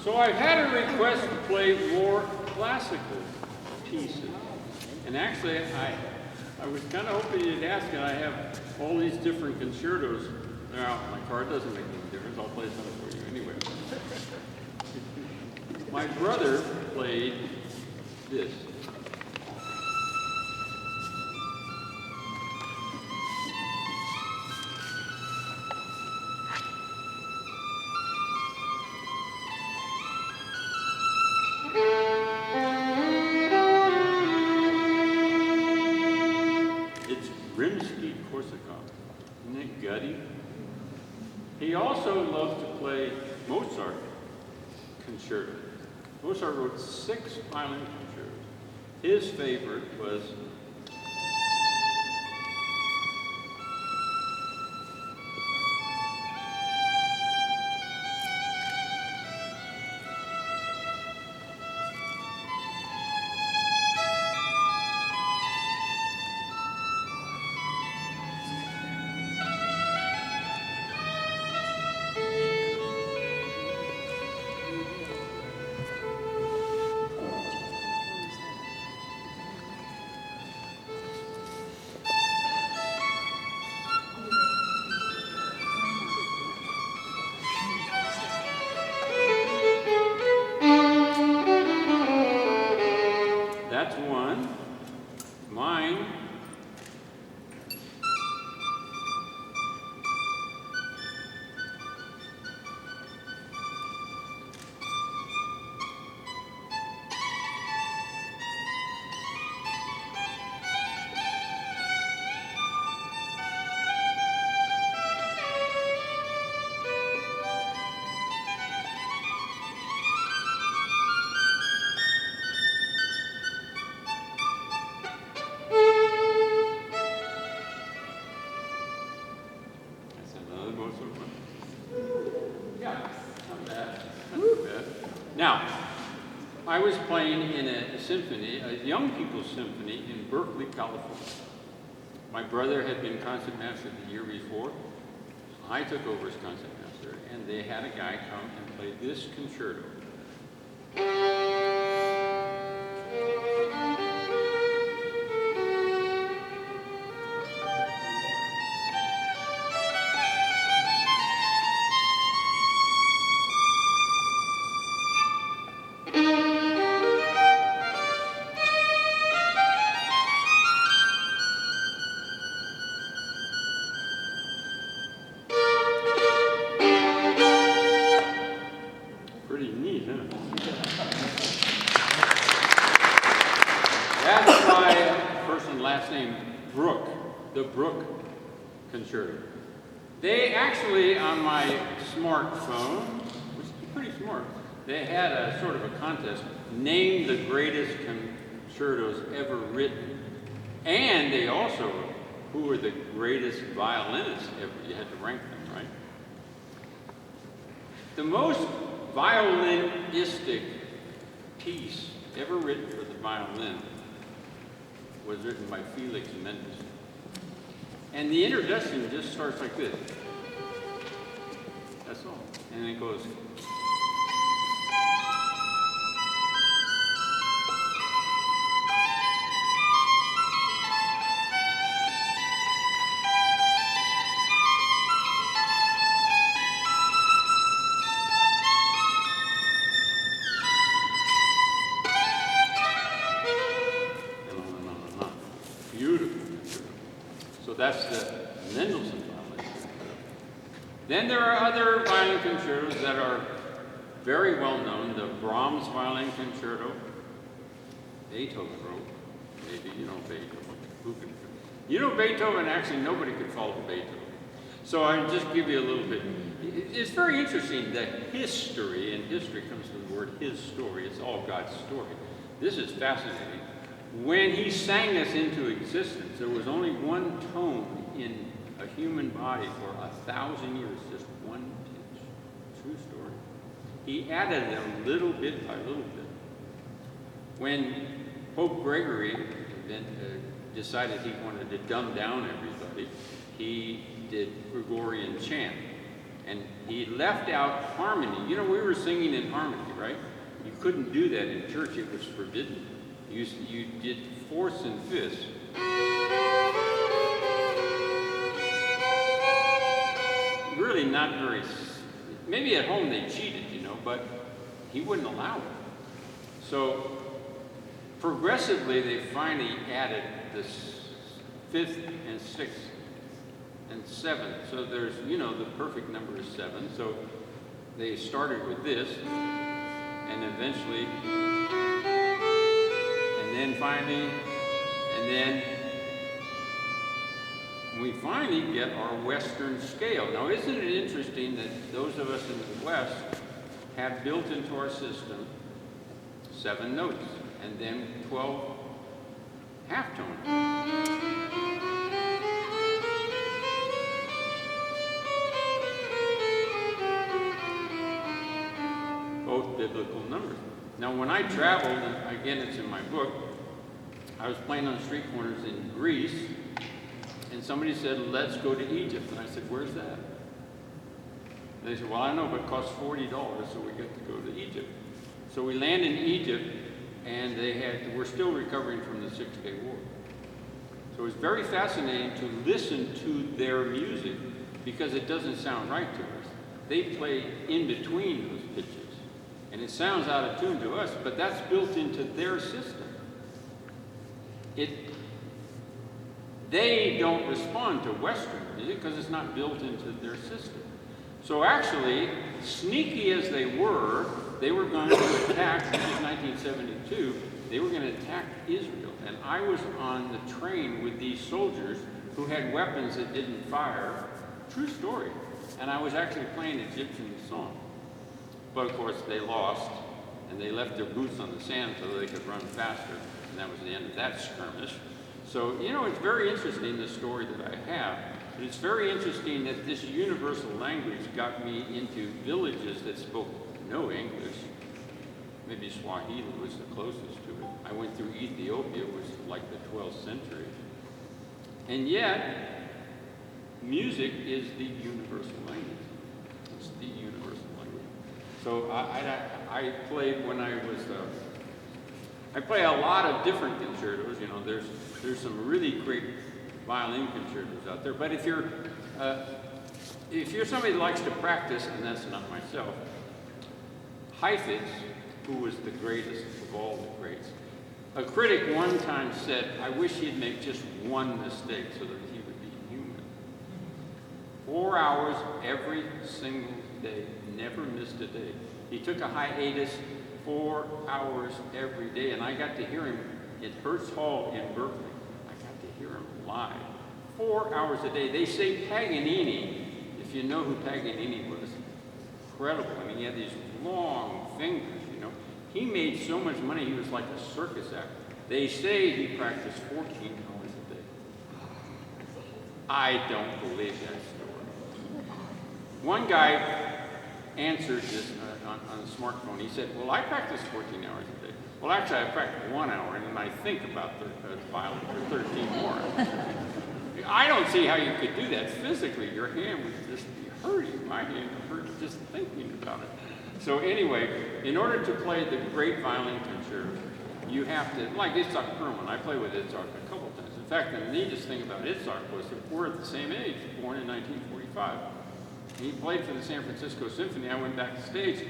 So I've had a request to play more classical pieces. And actually, I was kind of hoping you'd ask, and I have all these different concertos. Now, my card doesn't make any difference. I'll play some for you anyway. My brother played this. Isn't it gutty? He also loved to play Mozart concertos. Mozart wrote 6 violin concertos. His favorite was that's one. Mine. Now, I was playing in a symphony, a young people's symphony in Berkeley, California. My brother had been concertmaster the year before. I took over as concertmaster, and they had a guy come and play this concerto. Pretty neat, huh? That's my first and last name, Brook, the Brook Concerto. They actually, on my smartphone, which is pretty smart, they had a sort of a contest, name the greatest concertos ever written. And they also wrote who were the greatest violinists ever. You had to rank them, right? The most violinistic piece ever written for the violin was written by Felix Mendelssohn. And the introduction just starts like this. That's all. And then it goes. So that's the Mendelssohn violin. Then there are other violin concertos that are very well known. The Brahms violin concerto, Beethoven wrote. Maybe you know Beethoven. Who can? You know Beethoven, actually nobody could follow Beethoven. So I'll just give you a little bit. It's very interesting, the history, and history comes from the word his story. It's all God's story. This is fascinating. When he sang this into existence, there was only one tone in a human body for 1,000 years, just one pitch. True story. He added them little bit by little bit. When Pope Gregory decided he wanted to dumb down everybody, he did Gregorian chant. And he left out harmony. You know, we were singing in harmony, right? You couldn't do that in church. It was forbidden. You did fourths and fifths. Really not very, maybe at home they cheated, you know, but he wouldn't allow it. So progressively they finally added this fifth and sixth and seventh. So there's, you know, the perfect number is 7. So they started with this, and eventually, and then finally, and then we finally get our Western scale. Now, isn't it interesting that those of us in the West have built into our system 7 notes and then 12 halftones? Both biblical numbers. Now, when I traveled, and again, it's in my book, I was playing on street corners in Greece, and somebody said, let's go to Egypt. And I said, where's that? And they said, well, I know, but it costs $40, so we get to go to Egypt. So we land in Egypt, and we're still recovering from the 6-Day War. So it was very fascinating to listen to their music, because it doesn't sound right to us. They play in between those pitches. And it sounds out of tune to us, but that's built into their system. They don't respond to Western music because it's not built into their system. So actually, sneaky as they were going to attack, this is 1972, they were going to attack Israel. And I was on the train with these soldiers who had weapons that didn't fire. True story. And I was actually playing Egyptian song. But of course, they lost, and they left their boots on the sand so they could run faster. And that was the end of that skirmish. So, you know, it's very interesting, the story that I have. But it's very interesting that this universal language got me into villages that spoke no English. Maybe Swahili was the closest to it. I went through Ethiopia, which was like the 12th century. And yet, music is the universal language. It's the universal language. So I played when I was, I play a lot of different concertos. You know, there's some really great violin concertos out there. But if you're somebody that likes to practice, and that's not myself, Hymms, who was the greatest of all the greats, a critic one time said, I wish he'd make just one mistake so that he would be human. 4 hours every single day, never missed a day. He took a hiatus 4 hours every day, and I got to hear him at Hertz Hall in Berkeley. I got to hear him live. 4 hours a day. They say Paganini, if you know who Paganini was, incredible. I mean, he had these long fingers, you know. He made so much money, he was like a circus actor. They say he practiced 14 hours a day. I don't believe that story. One guy answered this on a smartphone. He said, well, I practice 14 hours a day. Well, actually, I practice 1 hour, and then I think about the violin for 13 more. I don't see how you could do that physically. Your hand would just be hurting. My hand hurts just thinking about it. So anyway, in order to play the great violin concerto, you have to, like Itzhak Perlman, I played with Itzhak a couple times. In fact, the neatest thing about Itzhak was that we're at the same age, born in 1945. He played for the San Francisco Symphony. I went backstage,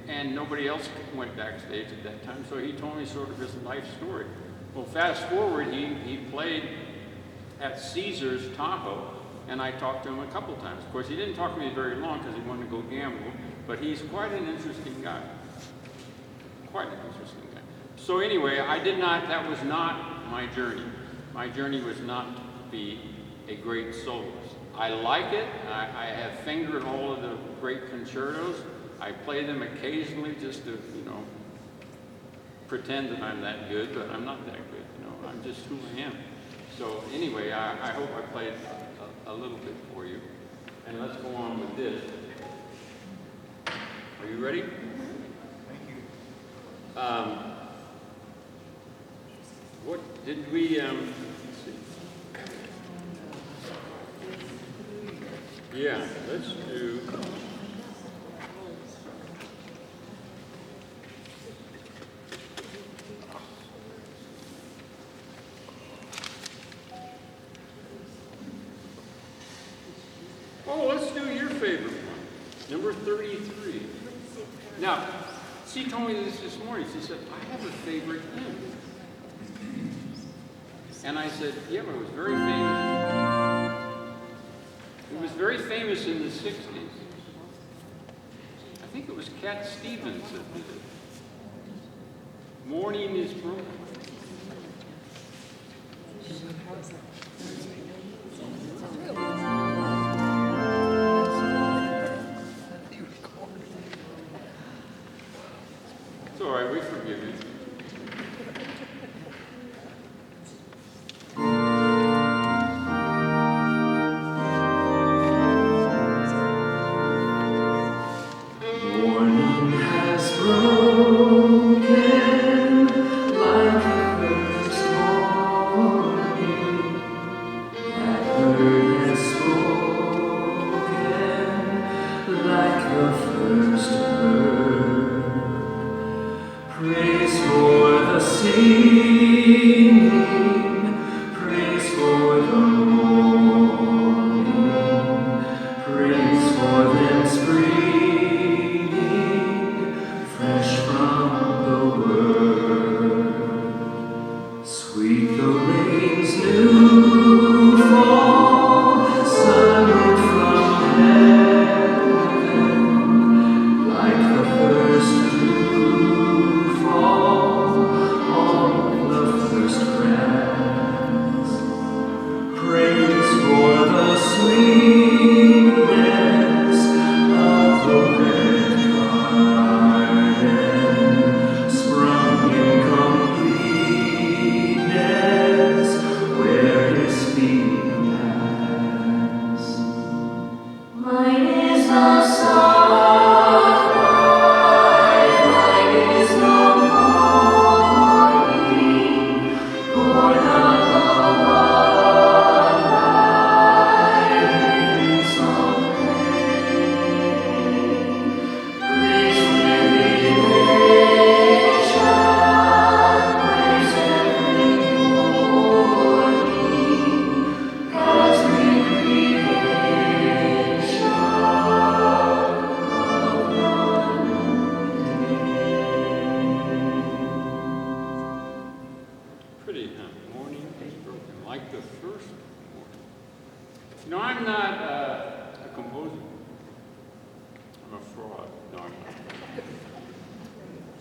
and nobody else went backstage at that time, so he told me sort of his life story. Well, fast forward, he played at Caesars Tahoe, and I talked to him a couple times. Of course, he didn't talk to me very long because he wanted to go gamble, but he's quite an interesting guy. Quite an interesting guy. So anyway, that was not my journey. My journey was not to be a great soloist. I like it. I have fingered all of the great concertos. I play them occasionally just to, you know, pretend that I'm that good, but I'm not that good. You know, I'm just who I am. So anyway, I hope I played a little bit for you. And let's go on with this. Are you ready? Thank you. What did we, let's see. Yeah, let's do. Oh, let's do your favorite one, number 33. Now, she told me this morning. She said, I have a favorite hymn. And I said, yeah, but it was very famous. It was very famous in the 60s. I think it was Cat Stevens that did it. Morning is broken. It's all right, we forgive you.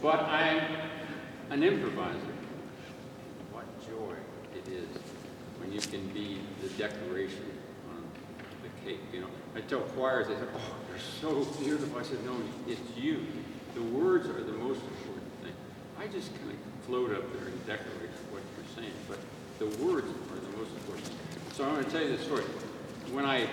But I'm an improviser. What joy it is when you can be the decoration on the cake, you know. I tell choirs, they say, oh, you're so beautiful. I said, no, it's you. The words are the most important thing. I just kind of float up there and decorate what you're saying, but the words are the most important. So I'm going to tell you this story. When I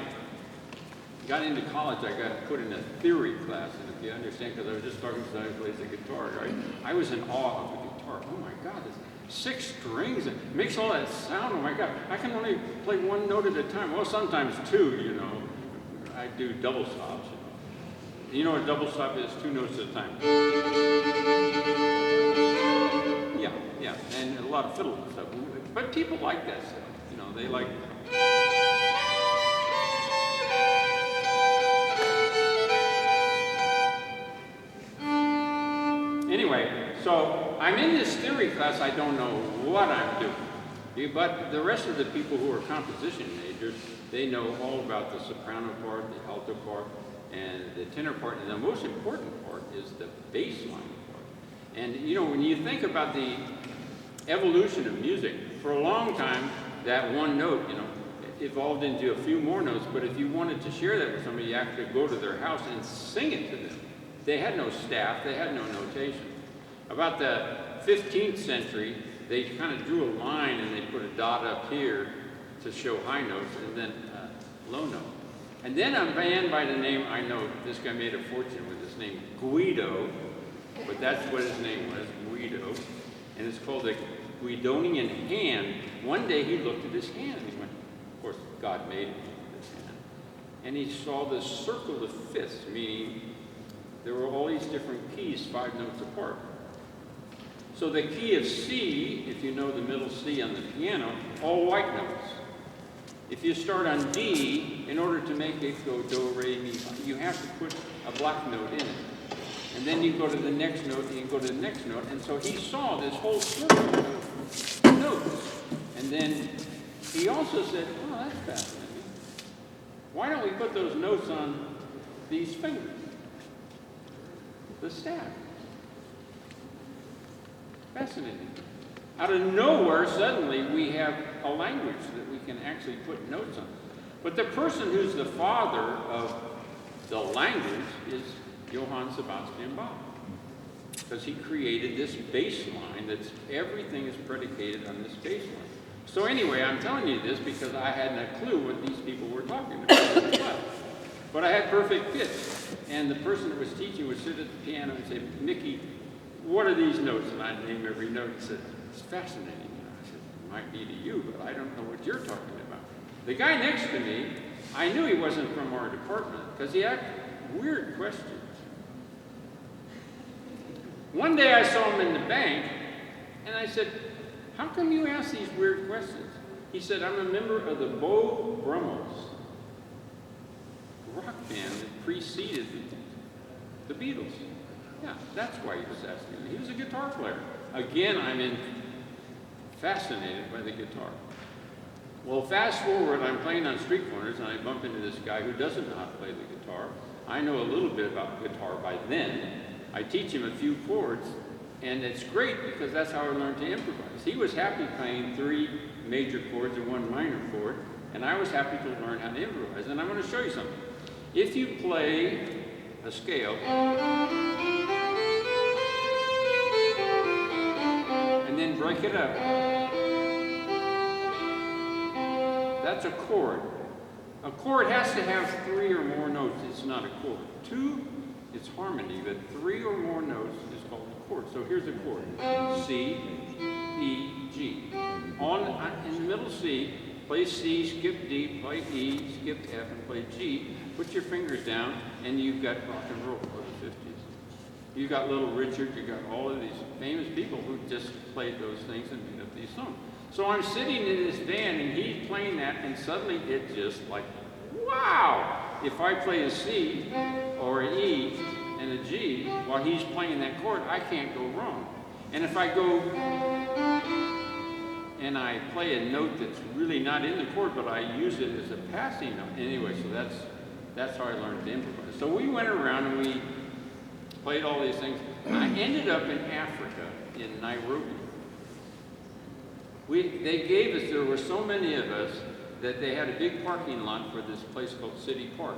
got into college, I got put in a theory class, and if you understand, because I was just talking to somebody who plays the guitar, right? I was in awe of the guitar. Oh my God, it's 6 strings, and it makes all that sound. Oh my God, I can only play 1 note at a time. Well, sometimes 2, you know. I do double stops. You know what a double stop is? 2 notes at a time. Yeah, and a lot of fiddle and stuff. But people like that stuff, you know, they like. Anyway, so I'm in this theory class. I don't know what I'm doing. But the rest of the people who are composition majors, they know all about the soprano part, the alto part, and the tenor part. And the most important part is the bass line part. And you know, when you think about the evolution of music, for a long time, that 1 note, you know, evolved into a few more notes. But if you wanted to share that with somebody, you have to go to their house and sing it to them. They had no staff, they had no notation. About the 15th century, they kind of drew a line and they put a dot up here to show high notes and then low note. And then a man by the name, I know this guy made a fortune with his name, Guido, but that's what his name was, Guido. And it's called the Guidonian hand. One day he looked at his hand and he went, of course, God made him with this hand. and he saw this circle of fifths, meaning there were all these different keys 5 notes apart. So the key of C, if you know the middle C on the piano, all white notes. If you start on D, in order to make it go do, re, mi, fa, you have to put a black note in it. And then you go to the next note, and you go to the next note, and so he saw this whole circle of notes. And then he also said, oh, that's fascinating. Why don't we put those notes on these fingers? The staff. Fascinating. Out of nowhere, suddenly, we have a language that we can actually put notes on. But the person who's the father of the language is Johann Sebastian Bach. Because he created this bass line that's, everything is predicated on this bass line. So anyway, I'm telling you this because I hadn't a clue what these people were talking about. But I had perfect pitch. And the person that was teaching would sit at the piano and say, Mickey, what are these notes? And I'd name every note and said, it's fascinating. I said, it might be to you, but I don't know what you're talking about. The guy next to me, I knew he wasn't from our department because he asked weird questions. One day I saw him in the bank, and I said, how come you ask these weird questions? He said, I'm a member of the Beau Brummels rock band that preceded the Beatles. Yeah, that's why he was asking me. He was a guitar player. Again, I'm fascinated by the guitar. Well, fast forward, I'm playing on street corners, and I bump into this guy who doesn't know how to play the guitar. I know a little bit about guitar by then. I teach him a few chords, and it's great because that's how I learned to improvise. He was happy playing 3 major chords and 1 minor chord, and I was happy to learn how to improvise. And I'm going to show you something. If you play a scale, and then break it up, that's a chord. A chord has to have 3 or more notes. It's not a chord. 2, it's harmony, but 3 or more notes is called a chord. So here's a chord. C, E, G. In the middle C, play C, skip D, play E, skip F, and play G. Put your fingers down, and you've got rock and roll for the 50s. You've got Little Richard, you've got all of these famous people who just played those things and made up these songs. So I'm sitting in this van, and he's playing that, and suddenly it just like, wow! If I play a C or an E and a G while he's playing that chord, I can't go wrong. And if I go and I play a note that's really not in the chord, but I use it as a passing note. Anyway, so that's how I learned to improvise. So we went around and we played all these things. I ended up in Africa, in Nairobi. They gave us, there were so many of us, that they had a big parking lot for this place called City Park.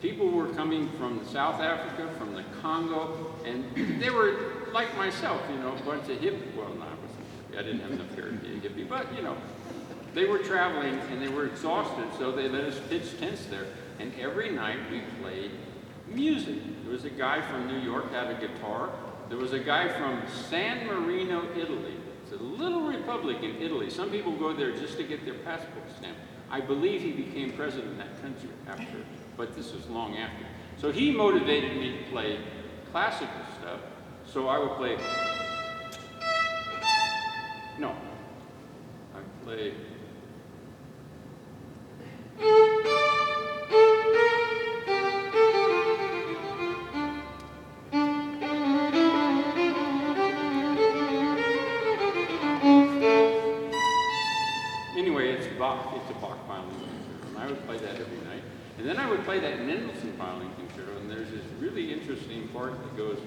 People were coming from South Africa, from the Congo, and they were like myself, you know, a bunch of hippies. Well, no, I didn't have enough hair to be a hippie, but, you know, they were traveling and they were exhausted, so they let us pitch tents there. And every night we played music. There was a guy from New York had a guitar. There was a guy from San Marino, Italy. It's a little republic in Italy. Some people go there just to get their passport stamped. I believe he became president of that country after, but this was long after. So he motivated me to play classical stuff. So I would play, no, I play, anyway, it's a Bach violin concerto, and I would play that every night. And then I would play that Mendelssohn violin concerto, and there's this really interesting part that goes,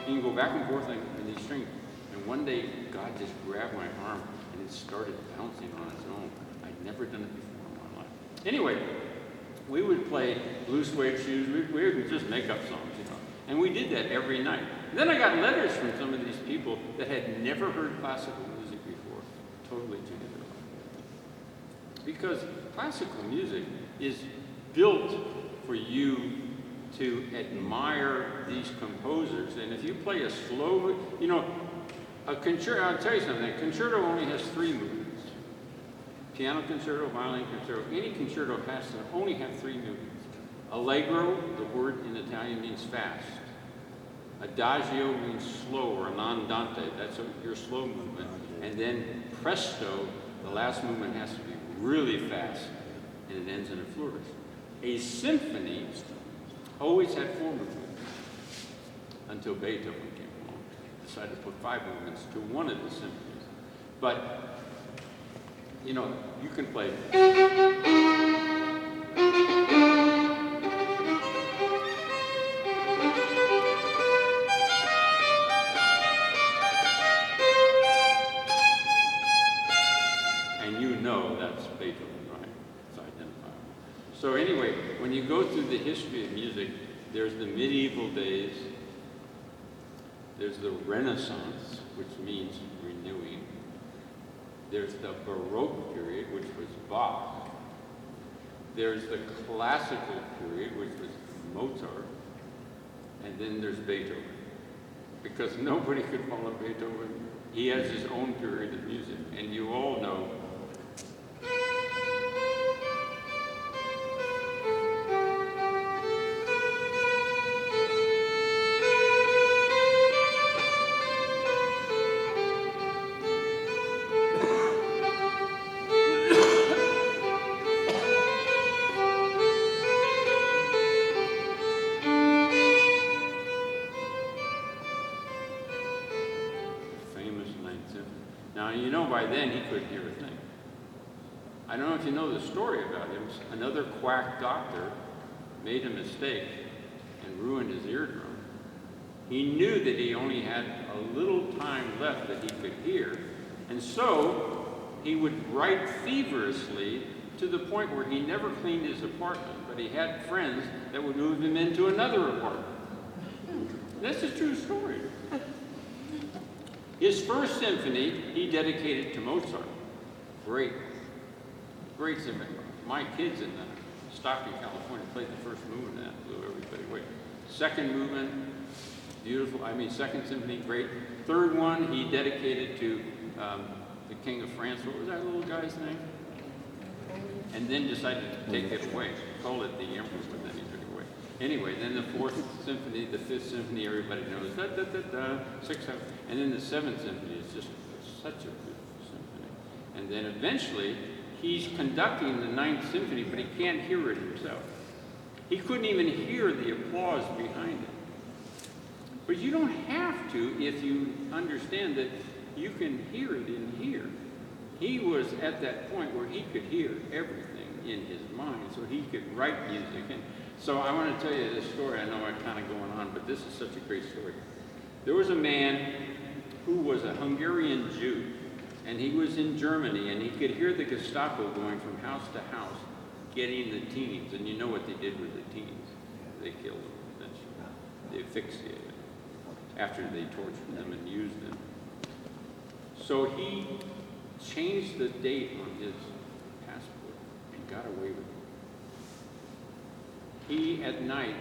and you go back and forth in these strings. And one day, God just grabbed my arm, and it started bouncing on its own. I'd never done it before in my life. Anyway, we would play Blue Suede Shoes. We would just make up songs, you know. And we did that every night. And then I got letters from some of these people that had never heard classical music before. Totally changed their life. Because classical music is built for you to admire these composers. And if you play a slow, you know, a concerto, I'll tell you something, a concerto only has 3 movements. Piano concerto, violin concerto, any concerto has to only have 3 movements. Allegro, the word in Italian means fast. Adagio means slow or an andante, that's your slow movement. And then presto, the last movement has to be really fast, and it ends in a flourish. A symphony always had 4 movements until Beethoven came along, decided to put 5 movements to one of the symphonies. But, you know, you can play. And you know that's Beethoven, right? It's identifiable. So anyway, when you go through the history of music, there's the medieval days, there's the Renaissance, which means renewing, there's the Baroque period, which was Bach, there's the classical period, which was Mozart, and then there's Beethoven. Because nobody could follow Beethoven. He has his own period of music, and you all know by then he couldn't hear a thing. I don't know if you know the story about him. Another quack doctor made a mistake and ruined his eardrum. He knew that he only had a little time left that he could hear, and so he would write feverishly to the point where he never cleaned his apartment, but he had friends that would move him into another apartment. That's a true story. His first symphony, he dedicated to Mozart. Great symphony. My kids in Stockton, California, played the first movement of that, blew everybody away. Second movement, beautiful. Second symphony, great. Third one, he dedicated to the King of France. What was that little guy's name? And then decided to take it away. Called it the Emperor, but then he took it away. Anyway, then the Fourth Symphony, the Fifth Symphony, everybody knows. Sixth, and then the Seventh Symphony is just such a beautiful symphony. And then eventually, he's conducting the Ninth Symphony, but he can't hear it himself. He couldn't even hear the applause behind it. But you don't have to if you understand that you can hear it in here. He was at that point where he could hear everything in his mind, so he could write music. And so I want to tell you this story. I know I'm kind of going on, but this is such a great story. There was a man who was a Hungarian Jew, and he was in Germany, and he could hear the Gestapo going from house to house, getting the teens. And you know what they did with the teens. They killed them eventually. They asphyxiated them after they tortured them and used them. So he changed the date on his passport and got away with it. He, at night,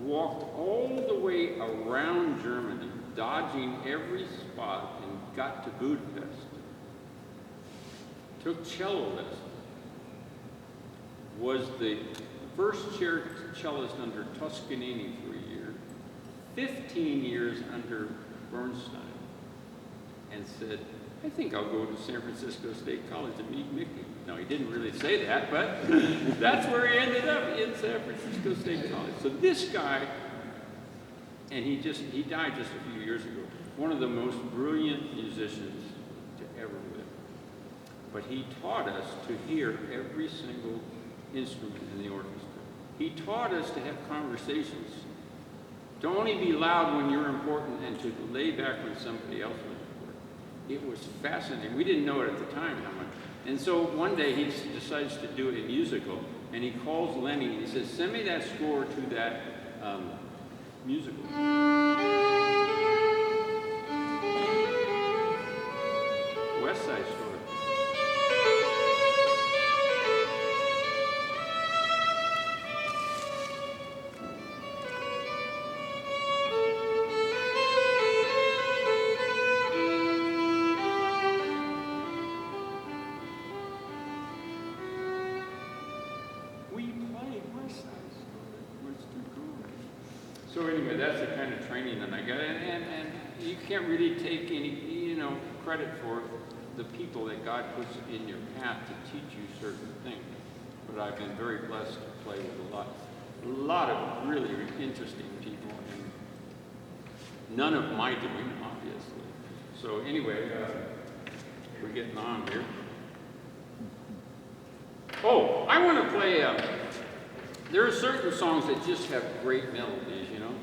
walked all the way around Germany, dodging every spot, and got to Budapest. Took cello lessons. Was the first cellist under Toscanini for a year, 15 years under Bernstein, and said, I think I'll go to San Francisco State College and meet Mickey. No, he didn't really say that, but that's where he ended up, in San Francisco State College. So this guy, and he died just a few years ago, one of the most brilliant musicians to ever live. But he taught us to hear every single instrument in the orchestra. He taught us to have conversations, to only be loud when you're important and to lay back when somebody else was important. It was fascinating. We didn't know it at the time how much. And so one day he decides to do a musical, and he calls Lenny and he says, send me that score to that musical. West Side Story. So anyway, that's the kind of training that I got, and you can't really take any, credit for the people that God puts in your path to teach you certain things. But I've been very blessed to play with a lot of really interesting people, and none of my doing, obviously. So anyway, we're getting on here. Oh, I want to play. There are certain songs that just have great melodies, you know.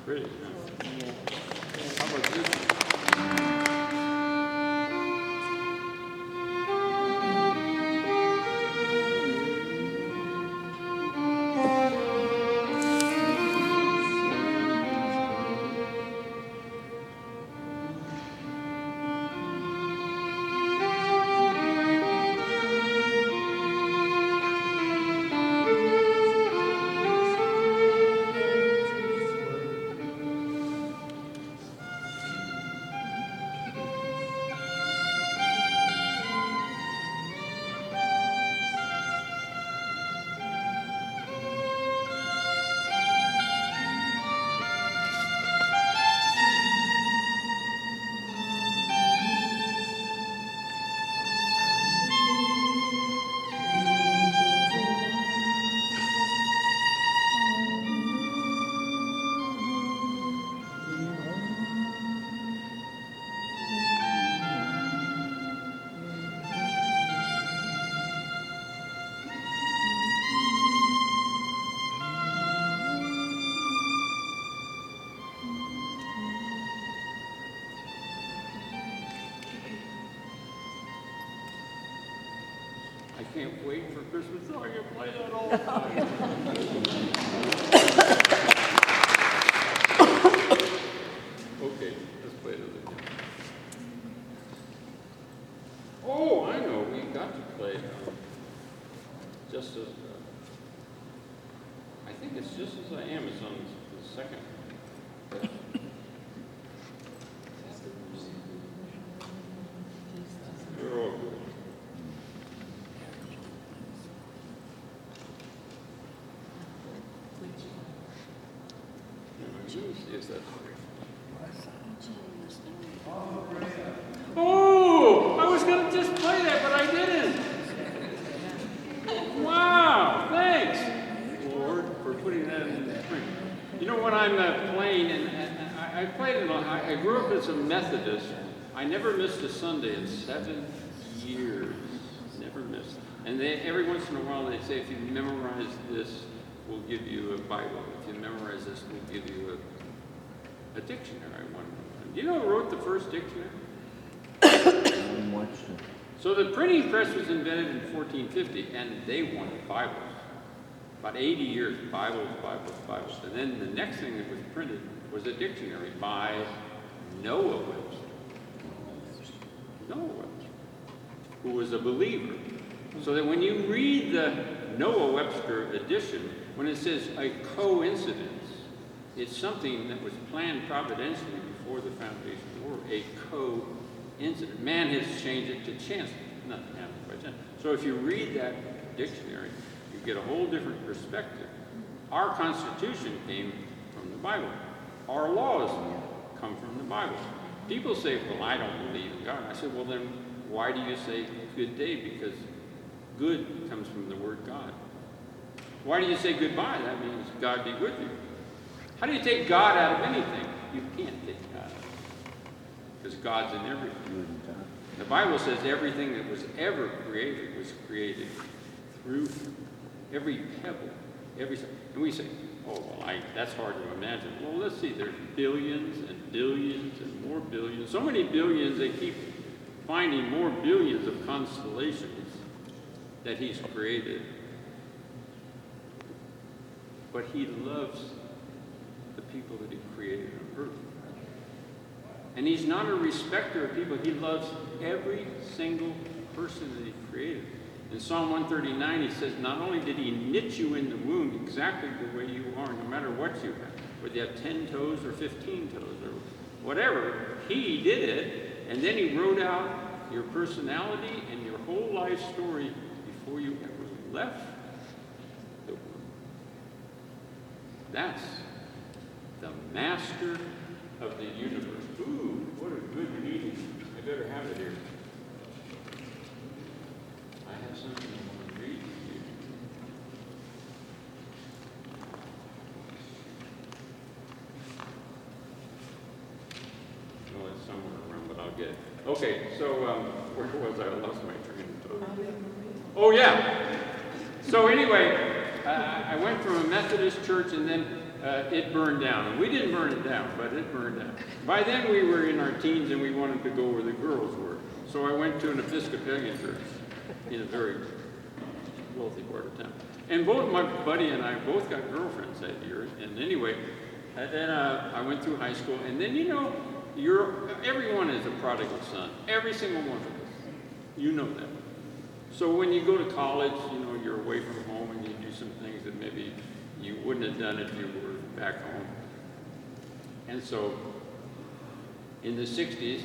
Pretty, huh? How about this one? I can't wait for Christmas so I can play that all the time. Okay, let's play it again. Oh, I know, we've got to play Just As, I think it's Just As I Am. It's on the second. They're all good. Yes, that's Oh, I was going to just play that, but I didn't. Wow, thanks, Lord, for putting that in the screen. You know, when I'm playing, and I played it, I grew up as a Methodist. I never missed a Sunday in 7 years. Never missed. And every once in a while they say, if you memorize this, we'll give you a Bible. If you memorize this, we'll give you a dictionary. Do you know who wrote the first dictionary? So the printing press was invented in 1450, and they wanted Bibles. About 80 years, Bibles. And then the next thing that was printed was a dictionary by Noah Webster. Noah Webster, who was a believer. So that when you read the Noah Webster edition, when it says a coincidence, it's something that was planned providentially before the foundation of the world, a coincidence. Man has changed it to chance. Nothing happens by chance. So if you read that dictionary, you get a whole different perspective. Our Constitution came from the Bible. Our laws come from the Bible. People say, well, I don't believe in God. I said, well, then why do you say good day? Because good comes from the word God. Why do you say goodbye? That means God be with you. How do you take God out of anything? You can't take God out of it. Because God's in everything. The Bible says everything that was ever created was created through every pebble, and we say, oh, well, that's hard to imagine. Well, let's see, there's billions and billions and more billions. So many billions, they keep finding more billions of constellations that he's created. But he loves the people that he created on earth. And he's not a respecter of people. He loves every single person that he created. In Psalm 139, he says, not only did he knit you in the womb exactly the way you are, no matter what you have, whether you have 10 toes or 15 toes or whatever, he did it, and then he wrote out your personality and your whole life story before you ever left the womb. That's the master of the universe. Ooh, what a good meeting. I better have it here. I have something I want to read to you. Oh, it's somewhere around, but I'll get it. Okay, so where was I? I lost my train of thought. Oh, yeah. So anyway, I went from a Methodist church, and then it burned down. And we didn't burn it down, but it burned down. By then we were in our teens and we wanted to go where the girls were. So I went to an Episcopalian church in a very wealthy part of town. And both my buddy and I both got girlfriends that year. And anyway, then I went through high school. And then, you know, everyone is a prodigal son. Every single one of us. You know that. So when you go to college, you know, you're away from home and you do some things that maybe you wouldn't have done if you were back home. And so in the 60s,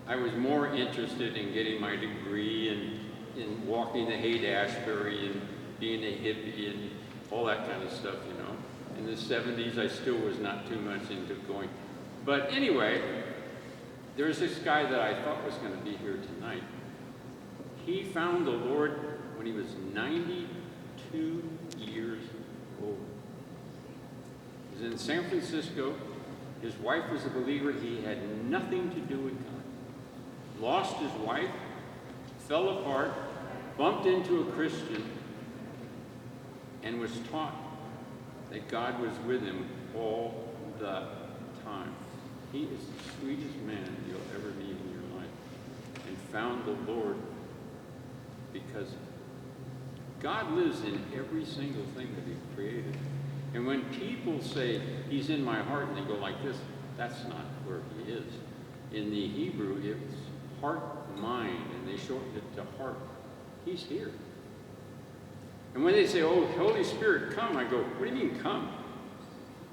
I was more interested in getting my degree and in walking the Haight-Ashbury and being a hippie and all that kind of stuff, you know. In the 70s, I still was not too much into going. But anyway, there's this guy that I thought was going to be here tonight. He found the Lord when he was 92 years old. He was in San Francisco. His wife was a believer. He had nothing to do with God. Lost his wife, fell apart, bumped into a Christian, and was taught that God was with him all the time. He is the sweetest man you'll ever meet in your life, and found the Lord because God lives in every single thing that he created. And when people say, he's in my heart, and they go like this, that's not where he is. In the Hebrew, it's heart, mind, and they shorten it to heart. He's here. And when they say, oh, Holy Spirit, come, I go, what do you mean come?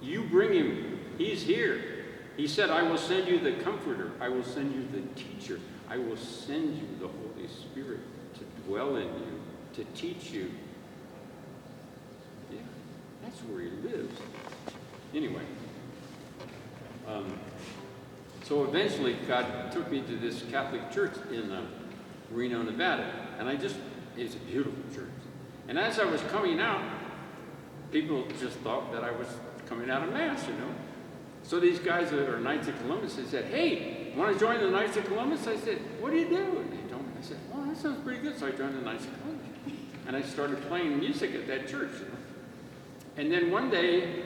You bring him. He's here. He said, I will send you the Comforter. I will send you the Teacher. I will send you the Holy Spirit to dwell in you, to teach you. Yeah, that's where he lives. Anyway, so eventually God took me to this Catholic church in Reno, Nevada. And it's a beautiful church. And as I was coming out, people just thought that I was coming out of Mass, you know. So these guys that are Knights of Columbus, they said, hey, want to join the Knights of Columbus? I said, what do you do? And they told me, I said, well, that sounds pretty good. So I joined the Knights of Columbus. And I started playing music at that church, you know. And then one day,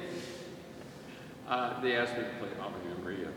they asked me to play Ave Maria.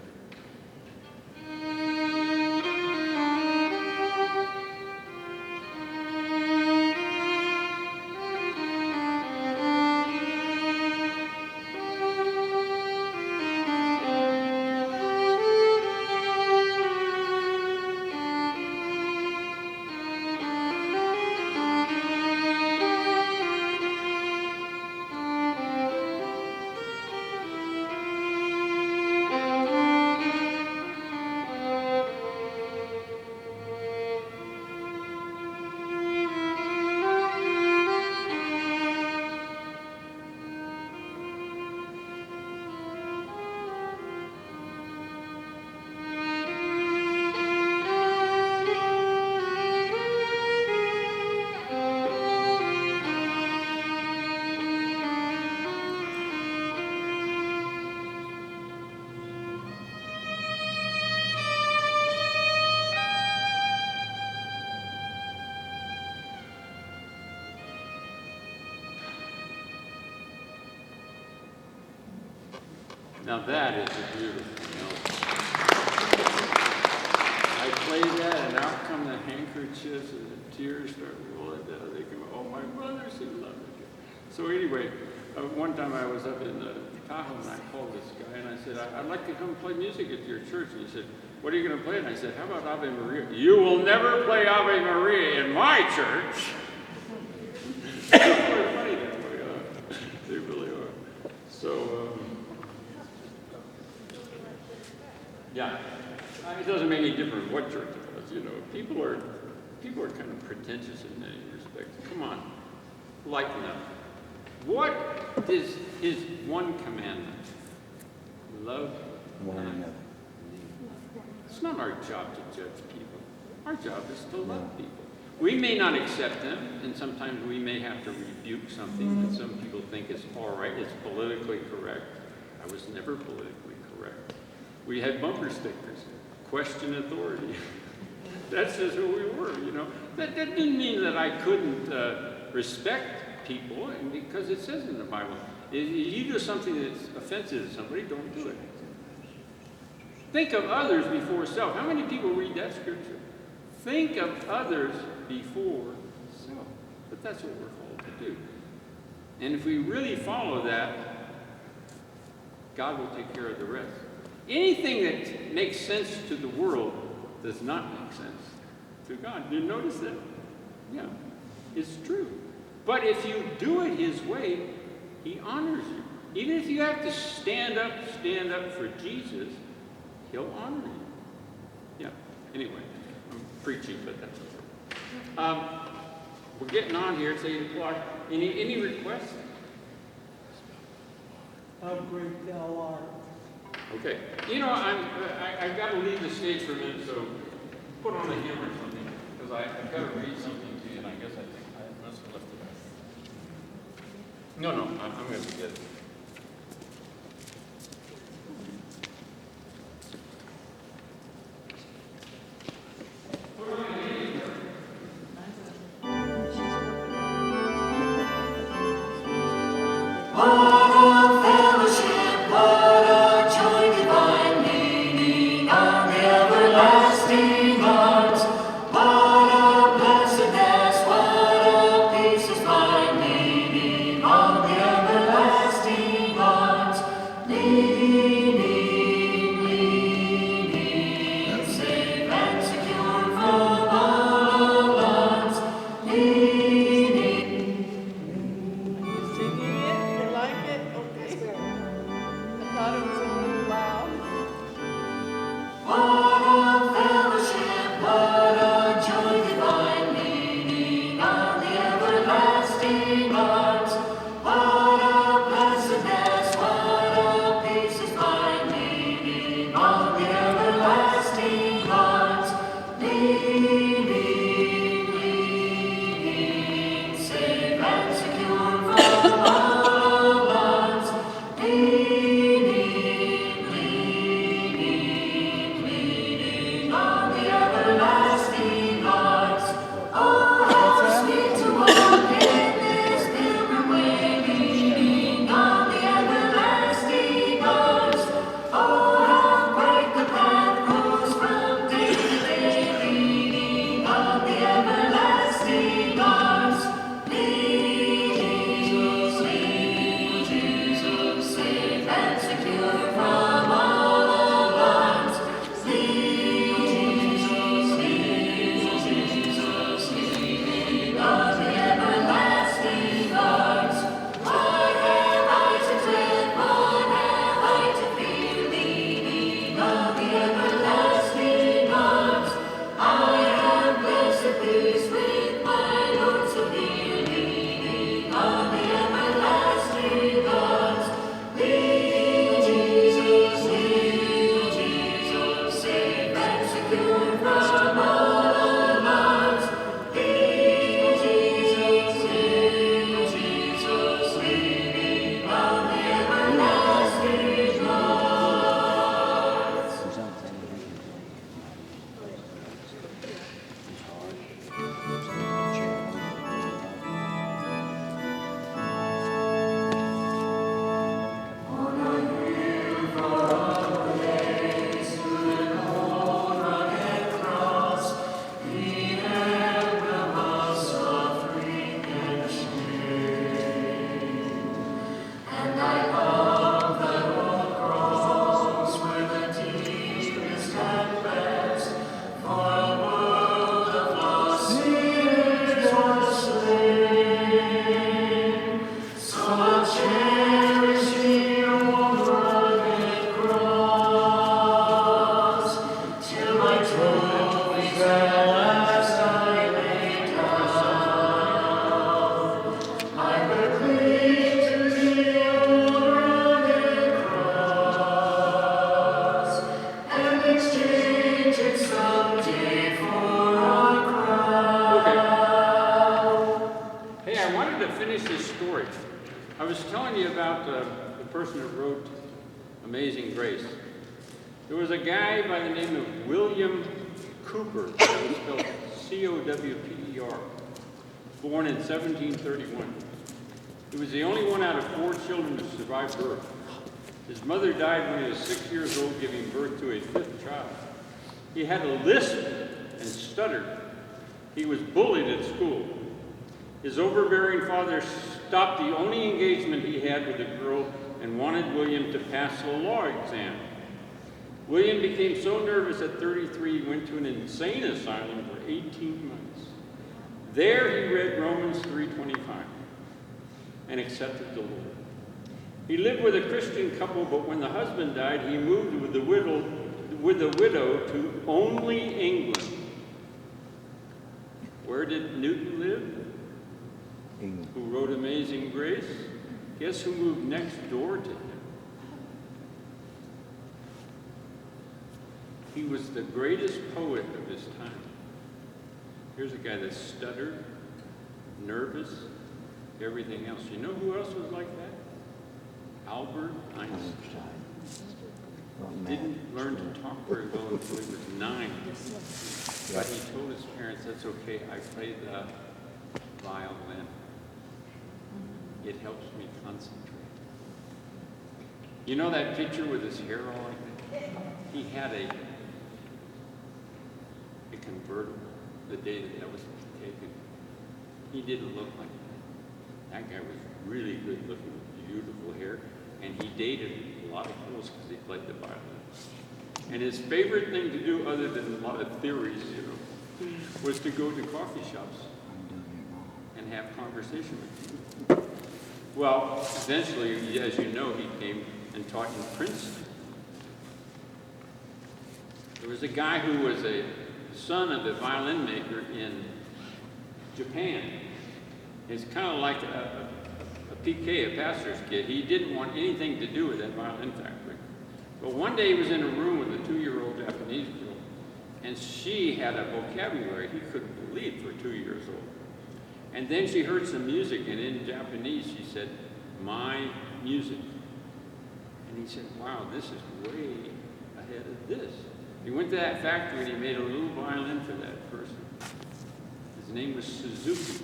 Now that is a beautiful melody. I play that, and out come the handkerchiefs, and the tears start rolling down. They come, oh, my brothers, he loved it. So anyway, one time I was up in Tahoe, and I called this guy, and I said, I'd like to come play music at your church. And he said, what are you going to play? And I said, how about Ave Maria? You will never play Ave Maria in my church. They're quite funny that way. They really are. So, yeah, it doesn't make any difference what church it was. You know, people are kind of pretentious in many respects. Come on, lighten up. What is his one commandment? Love one another. It's not our job to judge people. Our job is to love people. We may not accept them, and sometimes we may have to rebuke something that some people think is all right, it's politically correct. I was never politically correct. We had bumper stickers, question authority. That's just who we were, you know. That didn't mean that I couldn't respect people, and because it says in the Bible, if you do something that's offensive to somebody, don't do it. Think of others before self. How many people read that scripture? Think of others before self. But that's what we're called to do. And if we really follow that, God will take care of the rest. Anything that makes sense to the world does not make sense to God. You notice that? Yeah, it's true. But if you do it his way, he honors you. Even if you have to stand up for Jesus, he'll honor you. Yeah, anyway, I'm preaching, but that's okay. We're getting on here. It's 8 o'clock. Any requests? How great thou art. Okay. You know, I've got to leave the stage for a minute, so put on a hymn or something, because I've got to read something to you, and I guess I must have left it out. No, I'm going to get it. You like it? I was telling you about the person who wrote Amazing Grace. There was a guy by the name of William Cooper, that was spelled C-O-W-P-E-R, born in 1731. He was the only one out of 4 children to survive birth. His mother died when he was 6 years old, giving birth to a 5th child. He had a lisp and stuttered. He was bullied at school. His overbearing father stopped the only engagement he had with a girl and wanted William to pass the law exam. William became so nervous at 33 he went to an insane asylum for 18 months. There he read Romans 3:25 and accepted the Lord. He lived with a Christian couple, but when the husband died, he moved with the widow to only England. Where did Newton live? England. Who wrote Amazing Grace? Guess who moved next door to him? He was the greatest poet of his time. Here's a guy that stuttered, nervous, everything else. You know who else was like that? Albert Einstein. Didn't learn to talk very well until he was 9. But he told his parents, that's okay, I play the violin. It helps me concentrate. You know that picture with his hair all like that? He had a convertible the day that was taken. He didn't look like that. That guy was really good looking with beautiful hair, and he dated a lot of girls because he played the violin. And his favorite thing to do, other than a lot of theories, was to go to coffee shops and have conversation with people. Well, eventually, as you know, he came and taught in Princeton. There was a guy who was a son of a violin maker in Japan. He's kind of like a PK, a pastor's kid. He didn't want anything to do with that violin factory. But one day he was in a room with a 2-year-old Japanese girl, and she had a vocabulary he couldn't believe for 2 years old. And then she heard some music, and in Japanese she said, "My music." And he said, wow, this is way ahead of this. He went to that factory and he made a little violin for that person. His name was Suzuki.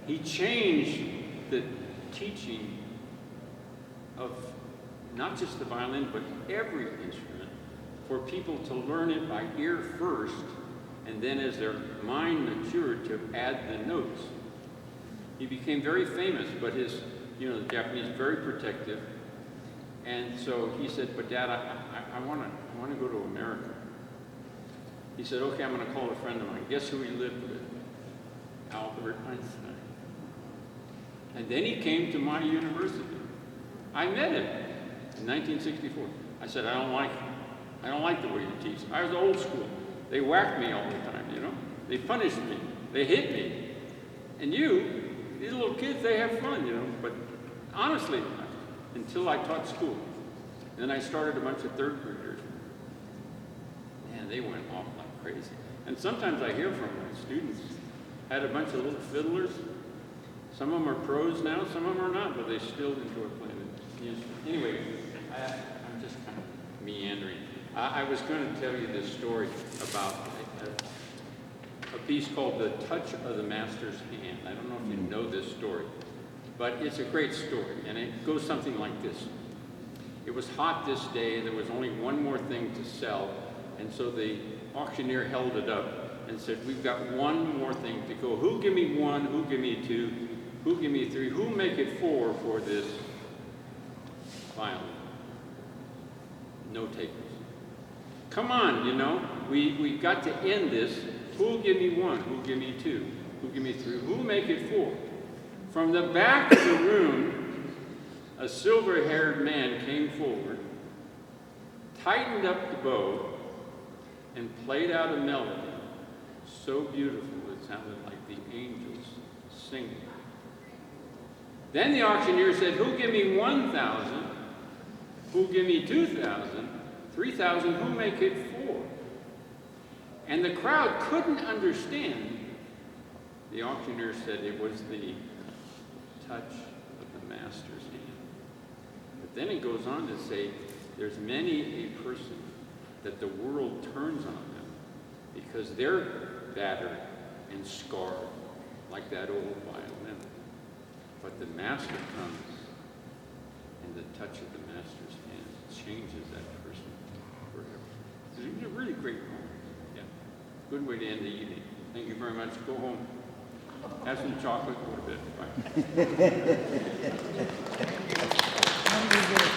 He changed the teaching of not just the violin, but every instrument, for people to learn it by ear first, and then as their mind matured to add the notes. He became very famous, but his, the Japanese, very protective. And so he said, but Dad, I want to go to America. He said, okay, I'm going to call a friend of mine. Guess who he lived with? Albert Einstein. And then he came to my university. I met him in 1964. I said, I don't like the way you teach. I was old school. They whacked me all the time, They punished me. They hit me. And these little kids, they have fun, But honestly, until I taught school. Then I started a bunch of 3rd graders. Man, they went off like crazy. And sometimes I hear from my students, had a bunch of little fiddlers. Some of them are pros now, some of them are not, but they still enjoy playing the instrument. Anyway, I'm just kind of meandering. I was going to tell you this story about a piece called The Touch of the Master's Hand. I don't know if you know this story, but it's a great story, and it goes something like this. It was hot this day, and there was only one more thing to sell, and so the auctioneer held it up and said, we've got one more thing to go. Who give me 1? Who give me 2? Who give me 3? Who make it 4 for this violin? No takers. Come on, we've got to end this. Who'll give me 1? Who'll give me 2? Who'll give me 3? Who'll make it 4? From the back of the room, a silver-haired man came forward, tightened up the bow, and played out a melody so beautiful it sounded like the angels singing. Then the auctioneer said, "Who'll give me 1,000? Who'll give me 2,000? 3,000? Who'll make it 4?" And the crowd couldn't understand. The auctioneer said it was the touch of the master's hand. But then it goes on to say, there's many a person that the world turns on them because they're battered and scarred like that old violin. But the master comes, and the touch of the master's hand changes that person forever. It's a really great moment. Yeah. Good way to end the evening. Thank you very much. Go home. Have some chocolate, go to bed. Bye.